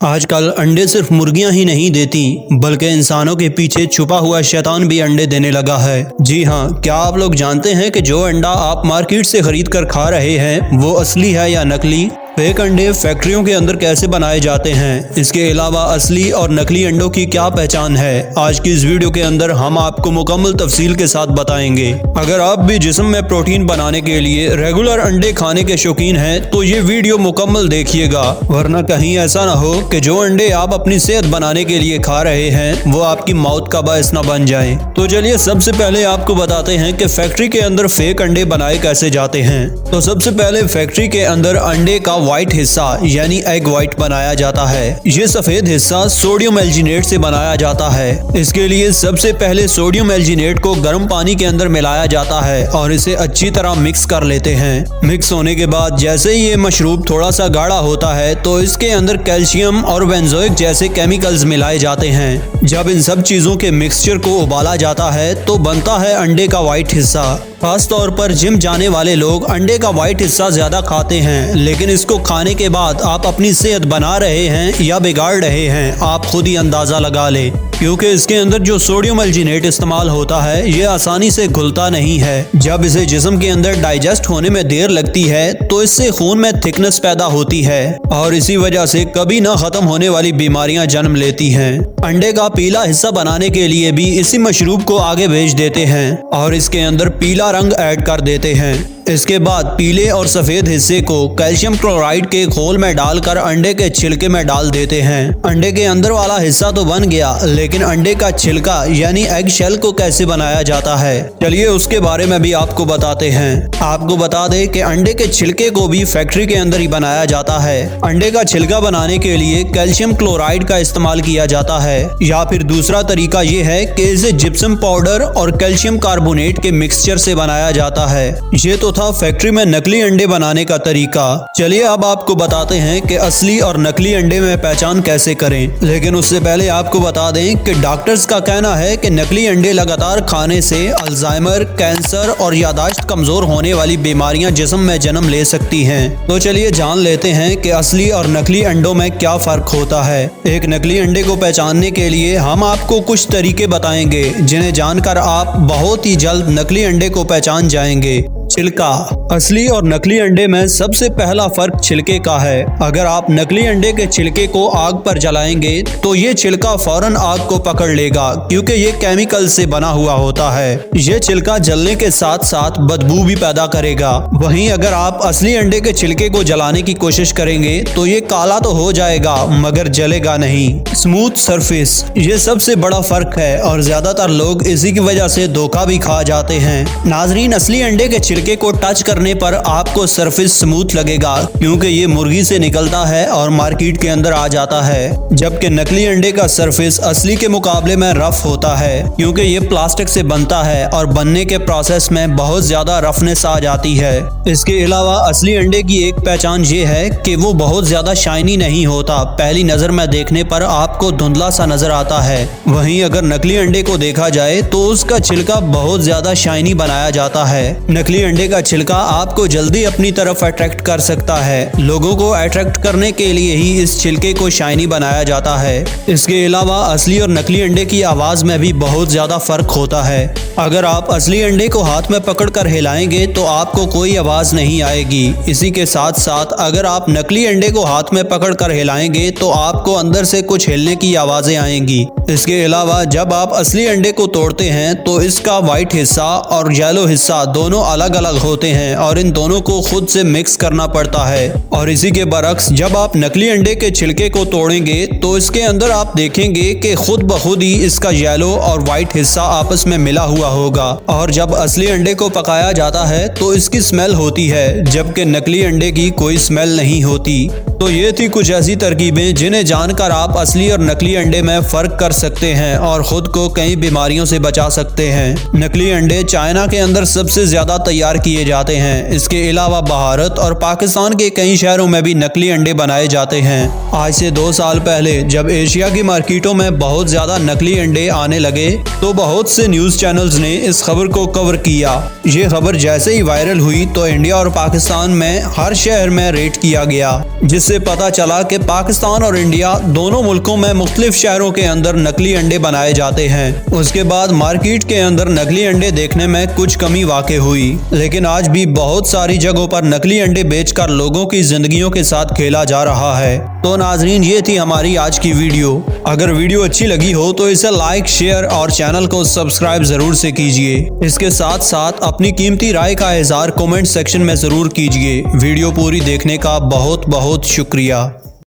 आजकल अंडे सिर्फ मुर्गियां ही नहीं देती बल्कि इंसानों के पीछे छुपा हुआ शैतान भी अंडे देने लगा है। जी हाँ, क्या आप लोग जानते हैं कि जो अंडा आप मार्केट से खरीद कर खा रहे हैं वो असली है या नकली? फेक अंडे फैक्ट्रियों के अंदर कैसे बनाए जाते हैं? इसके अलावा असली और नकली अंडों की क्या पहचान है? आज की इस वीडियो के अंदर हम आपको मुकम्मल तफसील के साथ बताएंगे। अगर आप भी जिस्म में प्रोटीन बनाने के लिए रेगुलर अंडे खाने के शौकीन हैं तो ये वीडियो मुकम्मल देखिएगा, वरना कहीं ऐसा ना हो कि जो अंडे आप अपनी सेहत बनाने के लिए खा रहे हैं वो आपकी मौत का बायस न बन जाए। तो चलिए सबसे पहले आपको बताते हैं कि फैक्ट्री के अंदर फेक अंडे बनाए कैसे जाते हैं। तो सबसे पहले फैक्ट्री के अंदर अंडे का व्हाइट हिस्सा यानी एग व्हाइट बनाया जाता है। ये सफेद हिस्सा सोडियम एल्जिनेट से बनाया जाता है। इसके लिए सबसे पहले सोडियम एल्जिनेट को गर्म पानी के अंदर मिलाया जाता है और इसे अच्छी तरह मिक्स कर लेते हैं। मिक्स होने के बाद जैसे ही ये मशरूब थोड़ा सा गाढ़ा होता है तो इसके अंदर कैल्शियम और बेंजोइक जैसे केमिकल्स मिलाए जाते हैं। जब इन सब चीजों के मिक्सचर को उबाला जाता है तो बनता है अंडे का व्हाइट हिस्सा। खास तौर पर जिम जाने वाले लोग अंडे का व्हाइट हिस्सा ज्यादा खाते हैं, लेकिन इसको खाने के बाद आप अपनी सेहत बना रहे हैं या बिगाड़ रहे हैं आप खुद ही अंदाजा लगा लें, क्योंकि इसके अंदर जो सोडियम एल्जिनेट इस्तेमाल होता है ये आसानी से घुलता नहीं है। जब इसे जिस्म के अंदर डाइजेस्ट होने में देर लगती है तो इससे खून में थिकनेस पैदा होती है और इसी वजह से कभी न खत्म होने वाली बीमारियां जन्म लेती हैं। अंडे का पीला हिस्सा बनाने के लिए भी इसी मशरूब को आगे भेज देते हैं और इसके अंदर पीला रंग ऐड कर देते हैं। इसके बाद पीले और सफेद हिस्से को कैल्शियम क्लोराइड के घोल में डालकर अंडे के छिलके में डाल देते हैं। अंडे के अंदर वाला हिस्सा तो बन गया, लेकिन अंडे का छिलका यानी एग शेल को कैसे बनाया जाता है, चलिए उसके बारे में भी आपको बताते हैं। आपको बता दें कि अंडे के छिलके को भी फैक्ट्री के अंदर ही बनाया जाता है। अंडे का छिलका बनाने के लिए कैल्शियम क्लोराइड का इस्तेमाल किया जाता है, या फिर दूसरा तरीका ये है कि इसे जिप्सम पाउडर और कैल्शियम कार्बोनेट के मिक्सचर से बनाया जाता है। ये तो था फैक्ट्री में नकली अंडे बनाने का तरीका। चलिए अब आपको बताते हैं कि असली और नकली अंडे में पहचान कैसे करें। लेकिन उससे पहले आपको बता दें कि डॉक्टर्स का कहना है कि नकली अंडे लगातार खाने से अल्जाइमर, कैंसर और यादाश्त कमजोर होने वाली बीमारियां जिस्म में जन्म ले सकती हैं। तो चलिए जान लेते हैं कि असली और नकली अंडों में क्या फर्क होता है। एक नकली अंडे को पहचानने के लिए हम आपको कुछ तरीके बताएंगे जिन्हें जानकर आप बहुत ही जल्द नकली अंडे को पहचान जाएंगे। छिलका। असली और नकली अंडे में सबसे पहला फर्क छिलके का है। अगर आप नकली अंडे के छिलके को आग पर जलाएंगे तो ये छिलका फौरन आग को पकड़ लेगा, क्योंकि ये केमिकल से बना हुआ होता है। ये छिलका जलने के साथ साथ बदबू भी पैदा करेगा। वहीं अगर आप असली अंडे के छिलके को जलाने की कोशिश करेंगे तो ये काला तो हो जाएगा मगर जलेगा नहीं। स्मूथ सरफेस, ये सबसे बड़ा फर्क है और ज्यादातर लोग इसी की वजह से धोखा भी खा जाते हैं। नाजरीन, असली अंडे के छिलके को टच करने पर आपको सरफेस स्मूथ लगेगा, क्योंकि ये मुर्गी से निकलता है और मार्केट के अंदर आ जाता है। जबकि नकली अंडे का सरफेस असली के मुकाबले में रफ होता है, क्योंकि ये प्लास्टिक से बनता है और बनने के प्रोसेस में बहुत ज्यादा रफनेस आ जाती है। इसके अलावा असली अंडे की एक पहचान ये है कि वो बहुत ज्यादा शाइनी नहीं होता। पहली नजर में देखने पर आपको धुंधला सा नजर आता है। वहीं अगर नकली अंडे को देखा जाए तो उसका छिलका बहुत ज्यादा शाइनी बनाया जाता है। नकली अंडे का छिलका आपको जल्दी अपनी तरफ अट्रैक्ट कर सकता है। लोगों को अट्रैक्ट करने के लिए ही इस छिलके को शाइनी बनाया जाता है। इसके अलावा असली और नकली अंडे की आवाज में भी बहुत ज्यादा फर्क होता है। अगर आप असली अंडे को हाथ में पकड़कर हिलाएंगे तो आपको कोई आवाज नहीं आएगी। इसी के साथ साथ अगर आप नकली अंडे को हाथ में पकड़कर हिलाएंगे तो आपको अंदर से कुछ हिलने की आवाजें आएंगी। इसके अलावा जब आप असली अंडे को तोड़ते हैं तो इसका व्हाइट हिस्सा और येलो हिस्सा दोनों अलग अलग होते हैं और इन दोनों को खुद से मिक्स करना पड़ता है। और इसी के बरक्स जब आप नकली अंडे के छिलके को तोड़ेंगे तो इसके अंदर आप देखेंगे कि खुद ब खुद ही इसका येलो और व्हाइट हिस्सा आपस में मिला हुआ होगा। और जब असली अंडे को पकाया जाता है तो इसकी स्मेल होती है, जबकि नकली अंडे की कोई स्मेल नहीं होती। तो ये थी कुछ ऐसी तरकीबें जिन्हें जानकर आप असली और नकली अंडे में फर्क कर सकते हैं और खुद को कई बीमारियों से बचा सकते हैं। नकली अंडे चाइना के अंदर सबसे ज्यादा तैयार किए जाते हैं। इसके अलावा भारत और पाकिस्तान के कई शहरों में भी नकली अंडे बनाए जाते हैं। आज से 2 साल पहले जब एशिया की मार्केटों में बहुत ज्यादा नकली अंडे आने लगे तो बहुत से न्यूज चैनल्स ने इस खबर को कवर किया। ये खबर जैसे ही वायरल हुई तो इंडिया और पाकिस्तान में हर शहर में रेड किया गया, जिससे पता चला कि पाकिस्तान और इंडिया दोनों मुल्कों में मुख्तलिफ शहरों के अंदर नकली अंडे बनाए जाते हैं। उसके बाद मार्केट के अंदर नकली अंडे देखने में कुछ कमी वाक़ई हुई, लेकिन आज भी बहुत सारी जगहों पर नकली अंडे बेचकर लोगों की जिंदगियों के साथ खेला जा रहा है। तो नाजरीन, ये थी हमारी आज की वीडियो। अगर वीडियो अच्छी लगी हो तो इसे लाइक, शेयर और चैनल को सब्सक्राइब जरूर से कीजिए। इसके साथ साथ अपनी कीमती राय का इज़हार कमेंट सेक्शन में जरूर कीजिए। वीडियो पूरी देखने का बहुत बहुत शुक्रिया।